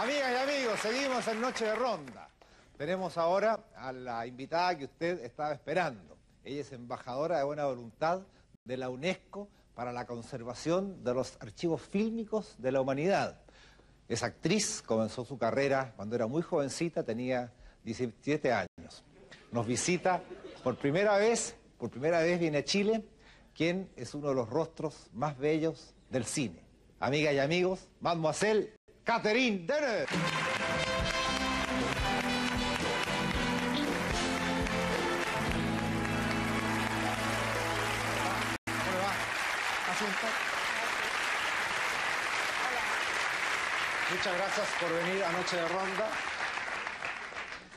Amigas y amigos, seguimos en Noche de Ronda. Tenemos ahora a la invitada que usted estaba esperando. Ella es embajadora de buena voluntad de la UNESCO para la conservación de los archivos fílmicos de la humanidad. Es actriz, comenzó su carrera cuando era muy jovencita, tenía 17 años. Nos visita por primera vez viene a Chile, quien es uno de los rostros más bellos del cine. Amigas y amigos, Mademoiselle Catherine Deneuve. ¿Cómo le va? Asienta. Muchas gracias por venir a Noche de Ronda.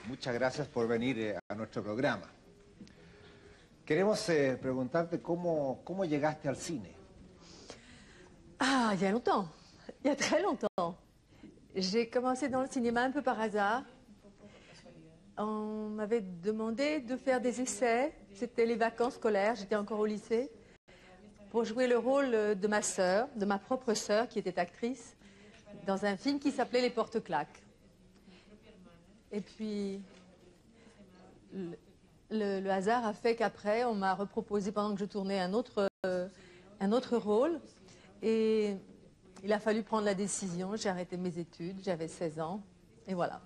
Muchas gracias por venir a nuestro programa. Queremos preguntarte cómo llegaste al cine. Ah, il y a longtemps, il y a très longtemps. J'ai commencé dans le cinéma un peu par hasard. On m'avait demandé de faire des essais, c'était les vacances scolaires, j'étais encore au lycée, pour jouer le rôle de ma sœur, de ma propre sœur qui était actrice, dans un film qui s'appelait Les Porte-Claques. Et puis, le hasard a fait qu'après, on m'a reproposé pendant que je tournais un autre rôle. Et il a fallu prendre la décision, j'ai arrêté mes études, j'avais 16 ans, et voilà.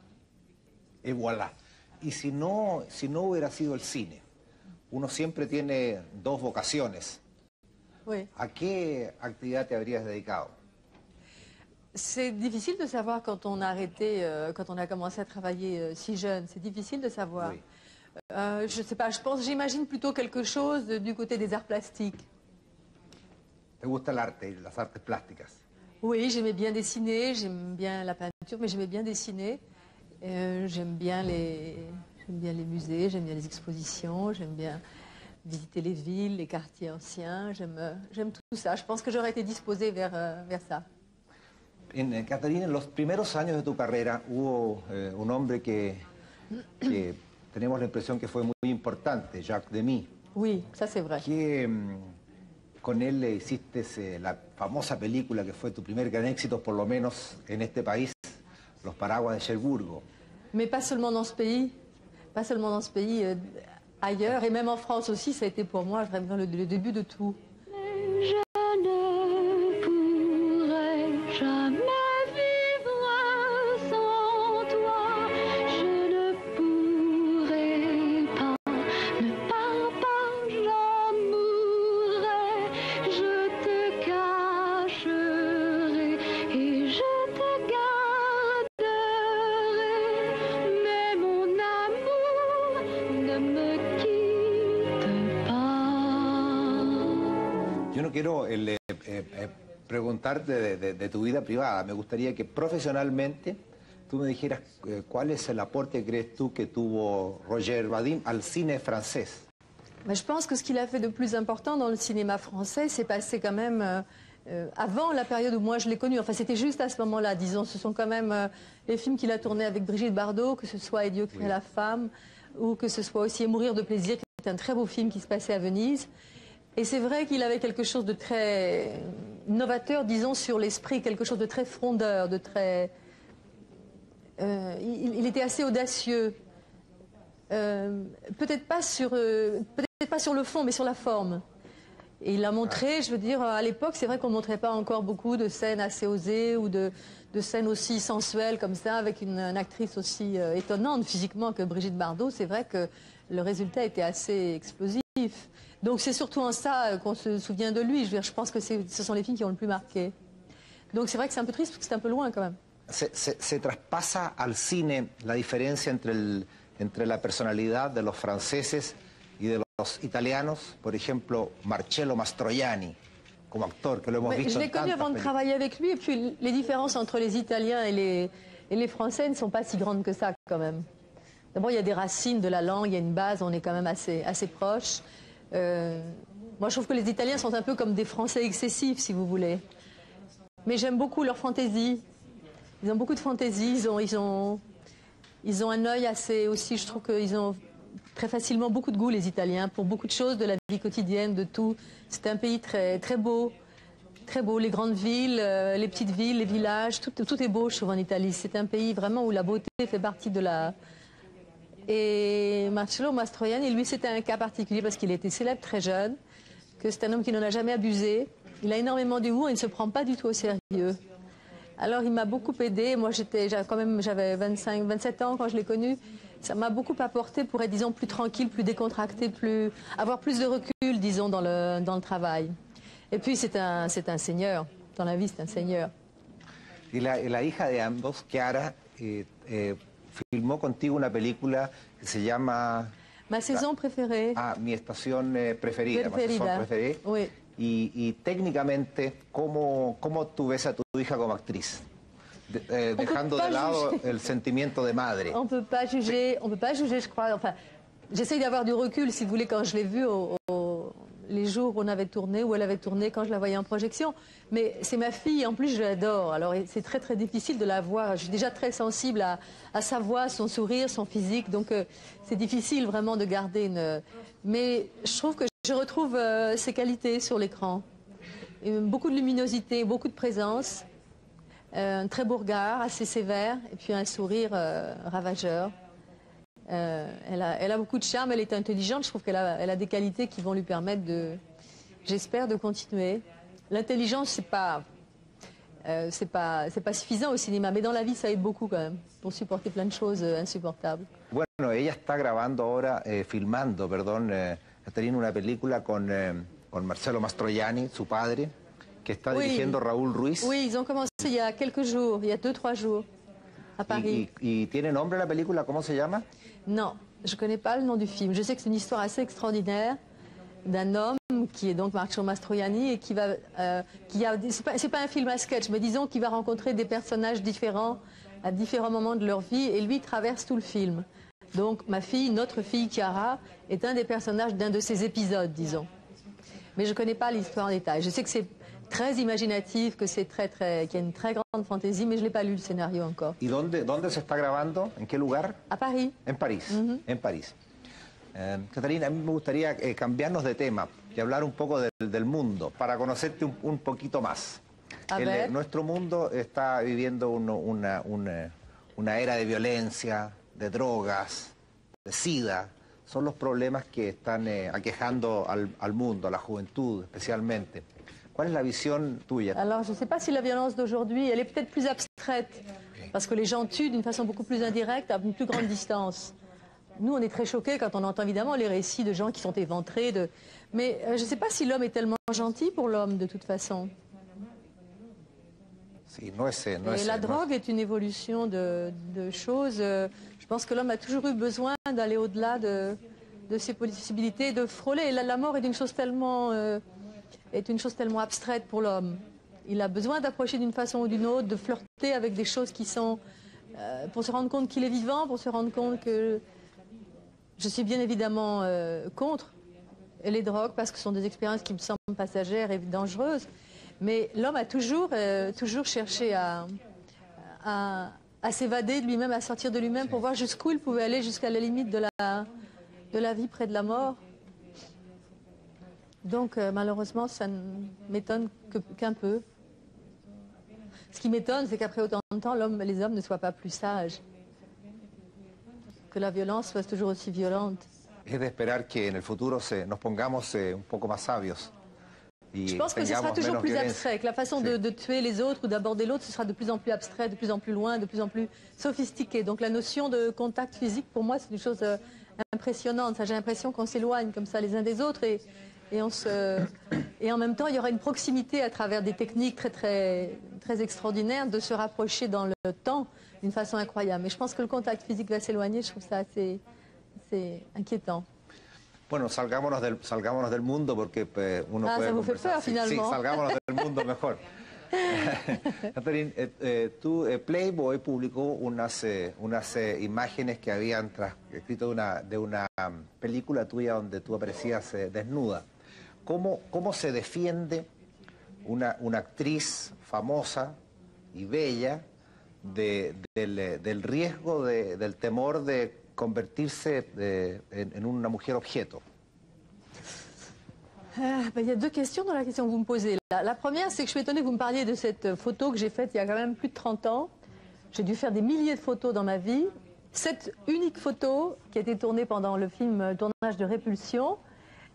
Et voilà. Y si no hubiera sido el cine, uno siempre tiene dos vocaciones. Oui. ¿A qué actividad te habrías dedicado? C'est difficile de savoir quand on a arrêté, quand on a commencé à travailler si jeune, c'est difficile de savoir. Oui. Je sais pas, j'imagine plutôt quelque chose du côté des arts plastiques. ¿Te gusta el arte, las artes plásticas? Oui, j'aimais bien dessiner, j'aime bien la peinture, mais j'aimais bien dessiner. J'aime bien les musées, j'aime bien les expositions, j'aime bien visiter les villes, les quartiers anciens, j'aime tout ça. Je pense que j'aurais été disposée vers ça. Catherine, en los primeros años de tu carrera hubo un hombre que tenemos la impresión que fue muy importante, Jacques Demy. Oui, ça c'est vrai. Con él le hiciste la famosa película que fue tu primer gran éxito, por lo menos en este país, Los Paraguas de Cherbourg. Mais pas seulement dans ce pays, ailleurs, et même en France aussi, ça a été pour moi vraiment le début de tout. Yo no quiero preguntarte de tu vida privada. Me gustaría que profesionalmente tú me dijeras cuál es el aporte, crees tú, que tuvo Roger Vadim al cine francés. Mais je pense que ce qu'il a fait de plus important dans le cinéma français, c'est passé quand même avant la période où moi je l'ai connu. Enfin, c'était juste à ce moment-là, disons. Ce sont quand même les films qu'il a tournés avec Brigitte Bardot, que ce soit Et Dieu crée la femme, ou que ce soit aussi Et mourir de plaisir, qui est un très beau film qui se passait à Venise. Et c'est vrai qu'il avait quelque chose de très novateur, disons, sur l'esprit, quelque chose de très frondeur, de très... il était assez audacieux. Peut-être pas sur le fond, mais sur la forme. Et il l'a montré, je veux dire, à l'époque, c'est vrai qu'on ne montrait pas encore beaucoup de scènes assez osées ou de scènes aussi sensuelles comme ça, avec une actrice aussi étonnante physiquement que Brigitte Bardot. C'est vrai que le résultat était assez explosif. Donc c'est surtout en ça qu'on se souvient de lui. Je pense que ce sont les films qui ont le plus marqué. Donc c'est vrai que c'est un peu triste parce que c'est un peu loin quand même. Se traspasa al cine la diferencia entre la personalidad de los franceses y de los italianos. Por ejemplo, Marcello Mastroianni, como actor, que lo hemos visto en tantas películas. Je l'ai connu avant de travailler avec lui, et puis les différences entre les Italiens et les Français ne sont pas si grandes que ça quand même. D'abord, il y a des racines de la langue, il y a une base, on est quand même assez proches. Moi, je trouve que les Italiens sont un peu comme des Français excessifs, si vous voulez. Mais j'aime beaucoup leur fantaisie. Ils ont beaucoup de fantaisie, ils ont un œil assez aussi, je trouve qu'ils ont très facilement beaucoup de goût, les Italiens, pour beaucoup de choses de la vie quotidienne, de tout. C'est un pays très, très beau, très beau, les grandes villes, les petites villes, les villages, tout est beau, je trouve, en Italie. C'est un pays vraiment où la beauté fait partie de la... Et Marcello Mastroianni, lui, c'était un cas particulier parce qu'il était célèbre très jeune, que c'est un homme qui n'en a jamais abusé. Il a énormément d'humour et il ne se prend pas du tout au sérieux. Alors il m'a beaucoup aidé. Moi j'avais 27 ans quand je l'ai connu. Ça m'a beaucoup apporté pour être, disons, plus tranquille, plus décontracté, avoir plus de recul, disons, dans le travail. Et puis c'est un seigneur. Dans la vie, c'est un seigneur. Y la hija de ambos, Chiara, filmó contigo una película que se llama... Ma saison préférée. Ah, Mi estación preferida. Preferida. Ma saison préférée. Oui. Y técnicamente, ¿cómo tú ves a tu hija como actriz? Dejando de lado el sentimiento de madre. On peut pas juger, je crois. Enfin, j'essaye d'avoir du recul, si vous voulez, quand je l'ai vue les jours où on avait tourné, où elle avait tourné, quand je la voyais en projection. Mais c'est ma fille, en plus je l'adore. Alors c'est très très difficile de la voir. Je suis déjà très sensible à sa voix, son sourire, son physique. Donc c'est difficile vraiment de garder une... Mais je trouve que je retrouve ses qualités sur l'écran. Beaucoup de luminosité, beaucoup de présence. Un très beau regard, assez sévère, et puis un sourire ravageur. Elle a beaucoup de charme, elle est intelligente, je trouve qu'elle a des qualités qui vont lui permettre j'espère, de continuer. L'intelligence, c'est pas suffisant au cinéma, mais dans la vie, ça aide beaucoup quand même, pour supporter plein de choses insupportables. Bueno, ella está grabando ahora, filmando, perdón, Caterina, una película con Marcello Mastroianni, su padre, que está dirigiendo Raúl Ruiz. Oui, ils ont commencé il y a quelques jours, il y a 2-3 jours, à Paris. ¿Y tiene nombre la película? ¿Cómo se llama? Non, je ne connais pas le nom du film. Je sais que c'est une histoire assez extraordinaire d'un homme qui est donc Marcello Mastroianni et c'est pas un film à sketch, mais disons qu'il va rencontrer des personnages différents à différents moments de leur vie et lui traverse tout le film. Donc ma fille, notre fille Chiara, est un des personnages d'un de ces épisodes, disons. Mais je ne connais pas l'histoire en détail. Je sais que c'est très imaginatif, que c'est qu'il y a une très grande fantaisie, mais je n'ai pas lu le scénario encore. ¿Y dónde se está grabando? ¿En qué lugar? À Paris. En París, en París. Caterina, a mí me gustaría cambiarnos de tema y hablar un poco del mundo, para conocerte un poquito más. Nuestro mundo está viviendo una era de violencia, de drogas, de sida. Son los problemas que están aquejando al mundo, a la juventud especialmente. ¿Cuál es la visión tuya? Alors, je ne sais pas si la violence d'aujourd'hui, elle est peut-être plus abstraite, parce que les gens tuent d'une façon beaucoup plus indirecte, à une plus grande distance. Nous, on est très choqués quand on entend évidemment les récits de gens qui sont éventrés. Mais je ne sais pas si l'homme est tellement gentil pour l'homme, de toute façon. Si, la drogue est une évolution de choses. Je pense que l'homme a toujours eu besoin d'aller au-delà de ses possibilités, de frôler. La mort est une chose tellement abstraite pour l'homme. Il a besoin d'approcher d'une façon ou d'une autre, de flirter avec des choses qui sont... pour se rendre compte qu'il est vivant, pour se rendre compte que... Je suis bien évidemment contre les drogues, parce que ce sont des expériences qui me semblent passagères et dangereuses. Mais l'homme a toujours cherché à s'évader de lui-même, à sortir de lui-même pour voir jusqu'où il pouvait aller, jusqu'à la limite de la vie près de la mort. Donc malheureusement, ça ne m'étonne qu'un peu. Ce qui m'étonne, c'est qu'après autant de temps, les hommes ne soient pas plus sages. Que la violence soit toujours aussi violente. Es de esperar que en el futuro nos pongamos un poco más sabios. Je pense que ce sera toujours plus abstrait, que la façon de tuer les autres ou d'aborder l'autre, ce sera de plus en plus abstrait, de plus en plus loin, de plus en plus sophistiqué. Donc la notion de contact physique, pour moi, c'est une chose impressionnante. J'ai l'impression qu'on s'éloigne comme ça les uns des autres et en même temps, il y aura une proximité à travers des techniques très extraordinaires de se rapprocher dans le temps d'une façon incroyable. Mais je pense que le contact physique va s'éloigner, je trouve ça assez inquiétant. Bueno, salgámonos del mundo porque uno puede ça vous fait peur, finalement. Sí, salgámonos del mundo mejor. Catherine, Playboy publicó unas imágenes que habían escrito de una película tuya donde tú aparecías desnuda. ¿Cómo se defiende una actriz famosa y bella del riesgo, del temor de convertirse en una mujer objeto? Il y a deux questions dans la question que vous me posez. La première, c'est que je suis étonnée que vous me parliez de cette photo que j'ai faite il y a quand même plus de 30 ans. J'ai dû faire des milliers de photos dans ma vie. Cette unique photo, qui a été tournée pendant le film tournage de Répulsion,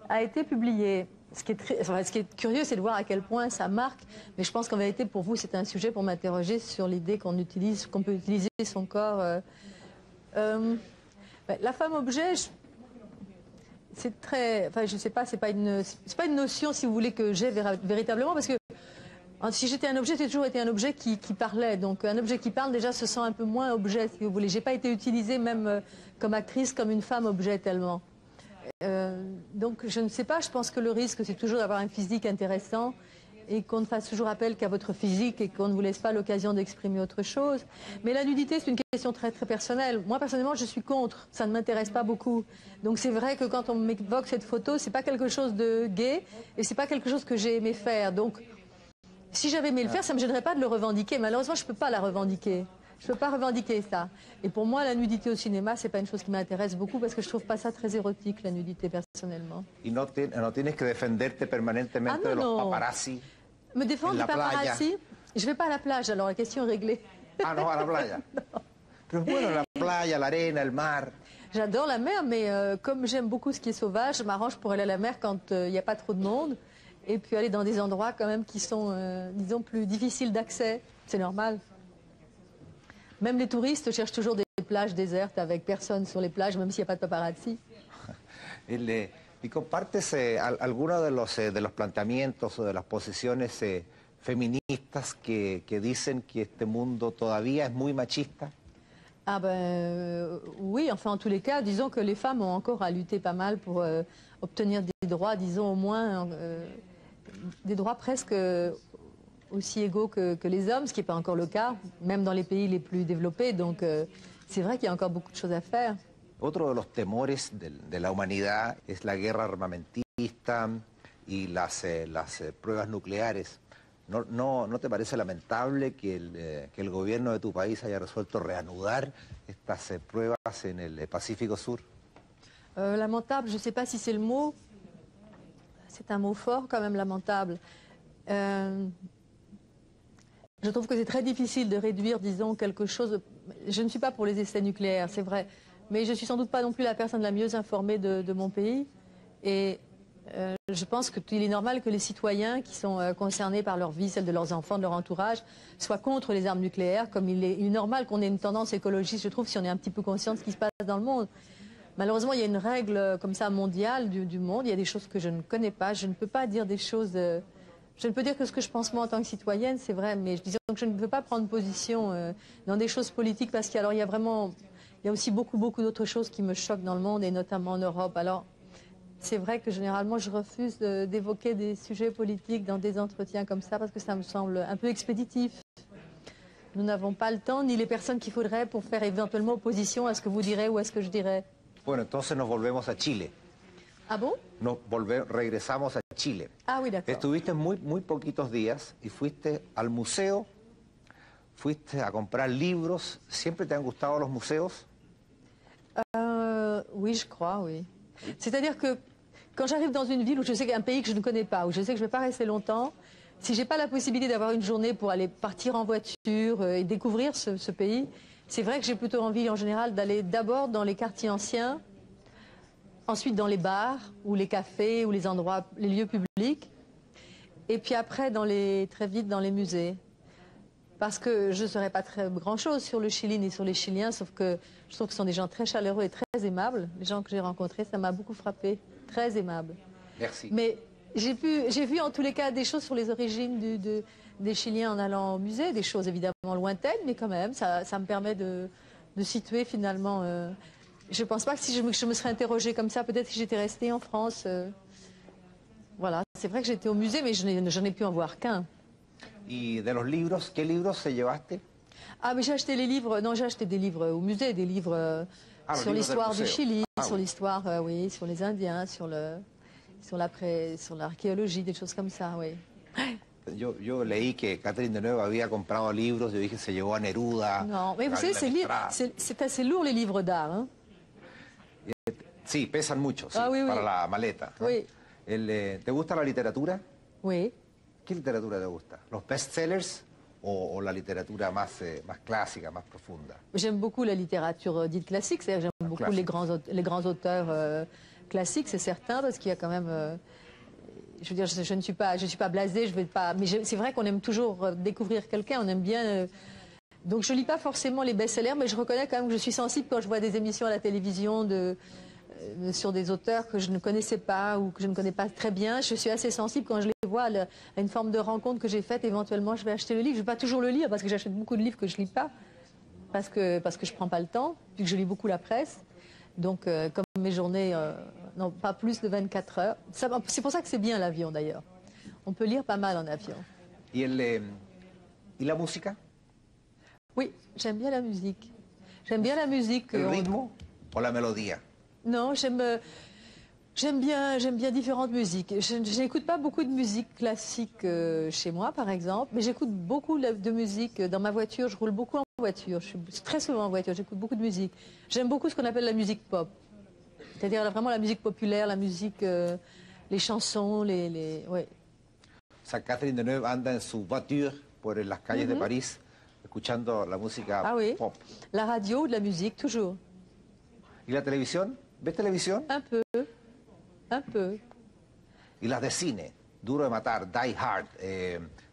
a été publiée. Ce qui est curieux, c'est de voir à quel point ça marque. Mais je pense qu'en vérité, pour vous, c'est un sujet pour m'interroger sur l'idée qu'on peut utiliser son corps. La femme-objet, c'est très... Enfin, je ne sais pas, c'est pas une notion, si vous voulez, que j'ai véritablement, parce que si j'étais un objet, j'ai toujours été un objet qui parlait. Donc un objet qui parle, déjà, se sent un peu moins objet, si vous voulez. J'ai pas été utilisée, même comme actrice, comme une femme-objet tellement. Donc je ne sais pas, je pense que le risque, c'est toujours d'avoir un physique intéressant et qu'on ne fasse toujours appel qu'à votre physique et qu'on ne vous laisse pas l'occasion d'exprimer autre chose. Mais la nudité, c'est une question très très personnelle. Moi, personnellement, je suis contre. Ça ne m'intéresse pas beaucoup. Donc c'est vrai que quand on m'évoque cette photo, c'est pas quelque chose de gai et c'est pas quelque chose que j'ai aimé faire. Donc si j'avais aimé le faire, ça ne me gênerait pas de le revendiquer. Malheureusement, je ne peux pas la revendiquer. Je ne peux pas revendiquer ça. Et pour moi, la nudité au cinéma, ce n'est pas une chose qui m'intéresse beaucoup parce que je ne trouve pas ça très érotique, la nudité, personnellement. Et no tienes que defenderte permanentemente de los paparazzi. Me défendre des paparazzi? Je ne vais pas à la plage, alors la question est réglée. Ah non, à la playa. Pero bueno, la playa, la arena, el mar. J'adore la mer, mais comme j'aime beaucoup ce qui est sauvage, je m'arrange pour aller à la mer quand il n'y a pas trop de monde. Et puis aller dans des endroits quand même qui sont, disons, plus difficiles d'accès. C'est normal. Même les touristes cherchent toujours des plages désertes avec personne sur les plages, même s'il n'y a pas de paparazzi. ¿Y compartes algunos de los planteamientos o de las posiciones feministas que dicen que este mundo todavía es muy machista? Ah ben oui, enfin en tous les cas, disons que les femmes ont encore à lutter pas mal pour obtenir des droits, disons au moins des droits presque aussi égaux que les hommes, ce qui n'est pas encore le cas, même dans les pays les plus développés. Donc c'est vrai qu'il y a encore beaucoup de choses à faire. Otro de los temores de la humanidad es la guerra armamentista y las pruebas nucleares. ¿No te parece lamentable que el gobierno de tu país haya resuelto reanudar estas pruebas en el Pacífico Sur? Lamentable, je ne sais pas si c'est le mot. C'est un mot fort quand même, lamentable. Je trouve que c'est très difficile de réduire, disons, quelque chose... Je ne suis pas pour les essais nucléaires, c'est vrai. Mais je ne suis sans doute pas non plus la personne la mieux informée de mon pays. Et je pense qu'il est normal que les citoyens qui sont concernés par leur vie, celle de leurs enfants, de leur entourage, soient contre les armes nucléaires, comme il est normal qu'on ait une tendance écologiste, je trouve, si on est un petit peu conscient de ce qui se passe dans le monde. Malheureusement, il y a une règle comme ça mondiale du monde. Il y a des choses que je ne connais pas. Je ne peux pas dire des choses... Je ne peux dire que ce que je pense moi en tant que citoyenne, c'est vrai, mais disons que je ne veux pas prendre position dans des choses politiques parce qu'il y a aussi beaucoup d'autres choses qui me choquent dans le monde et notamment en Europe. Alors, c'est vrai que généralement, je refuse d'évoquer des sujets politiques dans des entretiens comme ça parce que ça me semble un peu expéditif. Nous n'avons pas le temps ni les personnes qu'il faudrait pour faire éventuellement opposition à ce que vous direz ou à ce que je dirais. Bueno, entonces nos volvemos a Chile. Ah bon? Regresamos a Chile. Ah oui, d'accord. Estuviste muy poquitos días y fuiste al museo, fuiste a comprar libros. ¿Siempre te han gustado los museos? Oui, je crois, oui. C'est-à-dire que quand j'arrive dans une ville où je sais qu'un pays que je ne connais pas, où je sais que je ne vais pas rester longtemps, si je n'ai pas la possibilité d'avoir une journée pour aller partir en voiture et découvrir ce pays, c'est vrai que j'ai plutôt envie en général d'aller d'abord dans les quartiers anciens, ensuite dans les bars ou les cafés ou les endroits, les lieux publics, et puis après très vite dans les musées. Parce que je ne saurais pas très grand-chose sur le Chili ni sur les Chiliens, sauf que je trouve que ce sont des gens très chaleureux et très aimables. Les gens que j'ai rencontrés, ça m'a beaucoup frappé, très aimables. Merci. Mais j'ai vu en tous les cas des choses sur les origines des Chiliens en allant au musée, des choses évidemment lointaines, mais quand même, ça me permet de situer finalement... je ne pense pas que si je me serais interrogée comme ça, peut-être si j'étais restée en France. Voilà, c'est vrai que j'étais au musée, mais je n'ai pu en voir qu'un. ¿Y de los libros, qué libros se llevaste? Ah, mais j'ai acheté les livres, non, j'ai acheté des livres au musée, des livres sur l'histoire du Chili, sur l'histoire, oui, sur les Indiens, sur l'archéologie, des choses comme ça, oui. Yo leí que Catherine Deneuve había comprado libros, yo dije se llevó a Neruda. Non, mais vous savez, c'est assez lourd les livres d'art. Hein? Sí, pesan mucho, sí, oui, para la maleta. ¿No? Oui. ¿Te gusta la literatura? Oui. ¿Qué literatura te gusta? ¿Los bestsellers o la literatura más clásica, más profunda? J'aime beaucoup la littérature dite classique, c'est-à-dire j'aime beaucoup les grands auteurs classiques, c'est certain, parce qu'il y a quand même... je veux dire, je ne suis pas blasée, je vais pas... Mais c'est vrai qu'on aime toujours découvrir quelqu'un, on aime bien... donc je lis pas forcément les best-sellers, mais je reconnais quand même que je suis sensible quand je vois des émissions à la télévision sur des auteurs que je ne connaissais pas ou que je ne connais pas très bien. Je suis assez sensible quand je les vois à une forme de rencontre que j'ai faite. Éventuellement, je vais acheter le livre. Je ne vais pas toujours le lire parce que j'achète beaucoup de livres que je ne lis pas, parce que je ne prends pas le temps, puis que je lis beaucoup la presse. Donc, comme mes journées n'ont pas plus de 24 heures. C'est pour ça que c'est bien l'avion, d'ailleurs. On peut lire pas mal en avion. ¿Y la música? Oui, j'aime bien la musique. J'aime bien la musique. ¿El ritmo o la melodía? Non, j'aime bien différentes musiques. Je n'écoute pas beaucoup de musique classique chez moi, par exemple, mais j'écoute beaucoup de musique dans ma voiture. Je roule beaucoup en voiture. Je suis très souvent en voiture. J'écoute beaucoup de musique. J'aime beaucoup ce qu'on appelle la musique pop, c'est-à-dire vraiment la musique populaire, la musique, les chansons, ouais. O sea, Catherine Deneuve anda en su voiture por las calles de París, escuchando la música pop. La radio ou de la musique, toujours. ¿Y la televisión? ¿Ves televisión? Un peu. Y las de cine, Duro de Matar, Die Hard,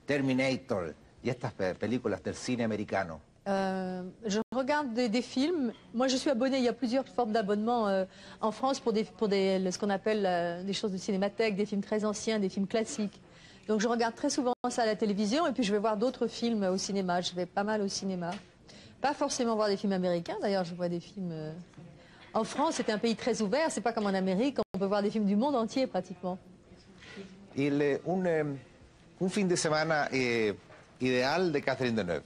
Terminator y estas películas del cine americano. Je regarde des films. Moi, je suis abonnée. Il y a plusieurs formes d'abonnement en France pour ce qu'on appelle des choses de cinémathèque, des films très anciens, des films classiques. Donc, je regarde très souvent ça à la télévision et puis je vais voir d'autres films au cinéma. Je vais pas mal au cinéma. Pas forcément voir des films américains. D'ailleurs, je vois des films... En France, c'est un pays très ouvert. C'est pas comme en Amérique. On peut voir des films du monde entier, pratiquement. Un fin de semana ideal de Catherine Deneuve,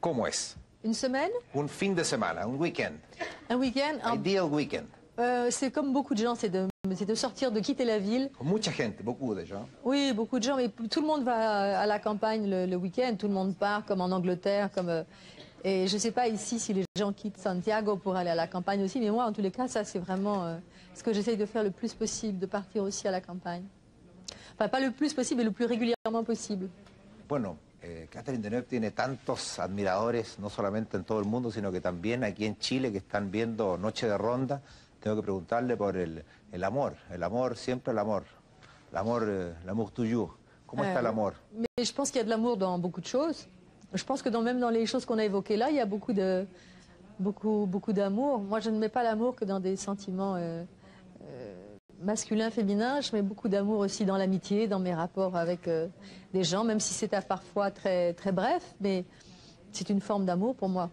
¿cómo es? Une semaine? Un fin de semana, un week-end. Un week-end? Ideal weekend. C'est comme beaucoup de gens, c'est de sortir, de quitter la ville. Mucha gente, beaucoup de gens. Oui, beaucoup de gens, mais tout le monde va à la campagne le week-end. Tout le monde part, comme en Angleterre, comme... Et je ne sais pas ici si les gens quittent Santiago pour aller à la campagne aussi, mais moi, en tous les cas, ça, c'est vraiment ce que j'essaye de faire le plus possible, de partir aussi à la campagne. Enfin, pas le plus possible, mais le plus régulièrement possible. Bueno, Catherine Deneuve tiene tantos admiradores, no solamente en todo el mundo, sino que también aquí en Chile, que están viendo Noche de Ronda. Tengo que preguntarle por el amor, siempre el amor. L'amour toujours. ¿Cómo está el amor? Mais je pense qu'il y a de l'amour dans beaucoup de choses. Je pense que même dans les choses qu'on a évoquées là, il y a beaucoup d'amour. Moi, je ne mets pas l'amour que dans des sentiments masculins, féminins. Je mets beaucoup d'amour aussi dans l'amitié, dans mes rapports avec des gens, même si c'est parfois très, très bref, mais c'est une forme d'amour pour moi.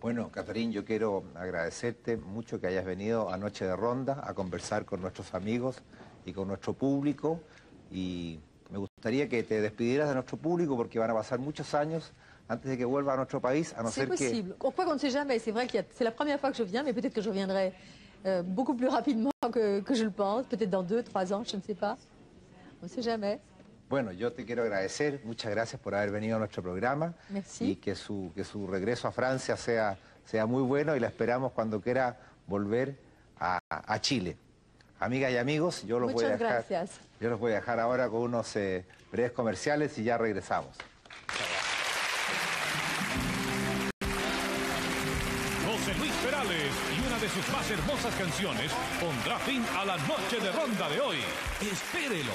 Bueno, Catherine, yo quiero agradecerte mucho que hayas venido a Noche de Ronda a conversar con nuestros amigos y con nuestro público, y me gustaría que te despidieras de nuestro público porque van a pasar muchos años antes de que vuelva a nuestro país, a no ser que... C'est possible. Quoi qu'on ne sait jamais. C'est vrai que c'est la première fois que je viens, mais peut-être que je reviendrai beaucoup plus rapidement que je le pense. Peut-être dans 2, 3 ans, je ne sais pas. On ne sait jamais. Bueno, yo te quiero agradecer. Muchas gracias por haber venido a nuestro programa. Merci. Y que su regreso a Francia sea muy bueno y la esperamos cuando quiera volver a Chile. Amigas y amigos, yo los voy a dejar ahora con unos breves comerciales y ya regresamos. José Luis Perales y una de sus más hermosas canciones pondrá fin a la Noche de Ronda de hoy. Espérelo.